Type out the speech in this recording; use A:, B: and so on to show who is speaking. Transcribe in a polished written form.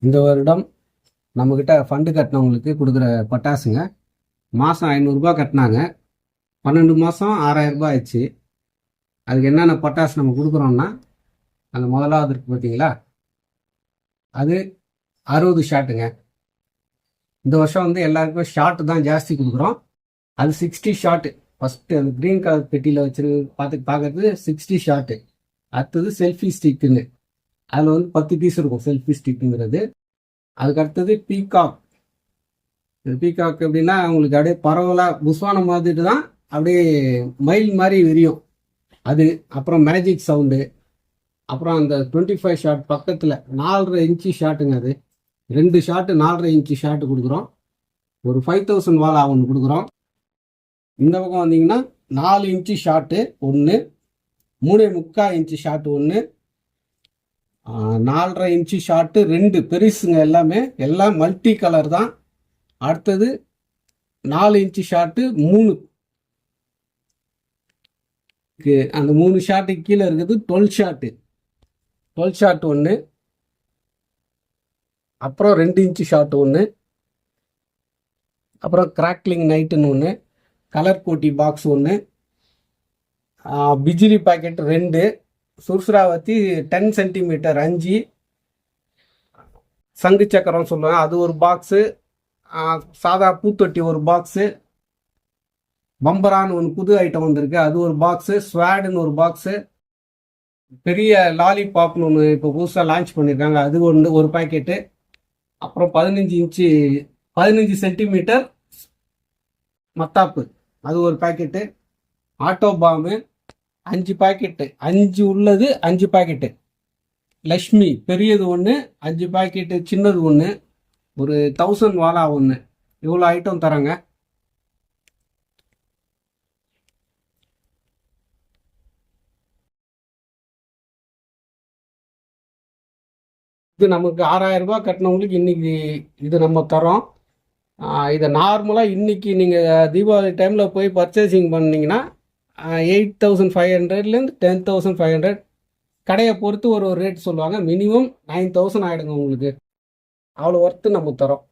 A: இந்த வருடம் நம்மக்கிட்ட ஃபண்டு கட்டினவங்களுக்கு கொடுக்குற பட்டாசுங்க. மாதம் 500 கட்டினாங்க. 12 மாதம் 6000 ஆயிடுச்சு. அதுக்கு என்னென்ன பட்டாசு நம்ம கொடுக்குறோம்னா, அந்த முதலாவது இருக்குது பார்த்தீங்களா, அது 60 ஷாட்டுங்க. இந்த வருஷம் எல்லாருக்குமே ஷாட்டு தான் ஜாஸ்தி கொடுக்குறோம். அது 60 ஷாட்டு. ஃபஸ்ட்டு அந்த க்ரீன் கலர் பெட்டியில் பார்க்குறது 60 ஷாட்டு. அடுத்தது செல்ஃபி ஸ்டிக்குன்னு, அதில் 10 பீஸ் இருக்கும் செல்ஃபி ஸ்டிக்குங்கிறது. அதுக்கு அடுத்தது பீகாக். பீகாக் எப்படின்னா உங்களுக்கு அப்படியே பரவலாக புஸ்வானம் மாதிரிட்டு தான் அப்படியே மயில் மாதிரி விரியும் அது. அப்புறம் மேஜிக் சவுண்டு. அப்புறம் அந்த 25 ஷாட் பக்கத்தில் 4.5 இன்ச்சு ஷாட்டுங்க. அது 2 ஷாட்டு 4.5 இன்ச்சு ஷாட்டு கொடுக்குறோம். ஒரு 5000 வாலா ஒன்று கொடுக்குறோம். இந்த பக்கம் வந்தீங்கன்னா 4 இன்ச்சு ஷாட்டு ஒன்று, 3.25 இன்ச்சு ஷாட்டு ஒன்று, 4.5 இன்ச்சு ஷாட்டு 2 பெருசுங்க. எல்லாம் மல்டி கலர் தான். அடுத்தது 4 இன்ச்சு ஷாட்டு 3. அந்த 3 ஷாட்டுக்கு கீழே இருக்குது 12 ஷாட்டு. 12 ஷாட் ஒன்று, அப்புறம் 2 இன்ச்சு ஷாட் ஒன்று, அப்புறம் கிராக்லிங் நைட்டுன்னு ஒன்று, கலர் கோட்டி பாக்ஸ் ஒன்று, பிஜிலி பாக்கெட் 2, சுர்சுராவத்தி 10 சென்டிமீட்டர் 5, சங்கு சக்கரம் சொல்லுவேன் அது ஒரு பாக்ஸு, சாதா பூத்தொட்டி ஒரு பாக்ஸு, பம்பரான்னு ஒன்று புது ஐட்டம் வந்திருக்கு அது ஒரு பாக்ஸு, ஸ்வாடுன்னு ஒரு பாக்ஸு, பெரிய லாலிபாப்னு ஒன்று இப்போ புதுசாக லான்ச் பண்ணியிருக்காங்க அது ஒரு பாக்கெட்டு, அப்புறம் 15 சென்டிமீட்டர் மத்தாப்பு அது ஒரு பாக்கெட்டு, ஆட்டோ பாம்பு 5 பாக்கெட்டு, 5 உள்ளது 5 பாக்கெட்டு, லக்ஷ்மி பெரியது ஒன்று 5 பாக்கெட்டு, சின்னது ஒன்று, ஒரு 1000 வாலா ஒன்று. இவ்வளோ ஐட்டம் தராங்க. இது நமக்கு 6000 கட்டினவங்களுக்கு இன்னைக்கு இது நம்ம தரோம். இதை நார்மலாக இன்னைக்கு நீங்கள் தீபாவளி டைமில் போய் பர்ச்சேசிங் பண்ணிங்கன்னா 8500லேருந்து 10500, கடையை பொறுத்து ஒரு ரேட் சொல்லுவாங்க. மினிமம் 9000 ஆகிடுங்க உங்களுக்கு. அவ்வளோ ஒர்த்து நம்ம தரோம்.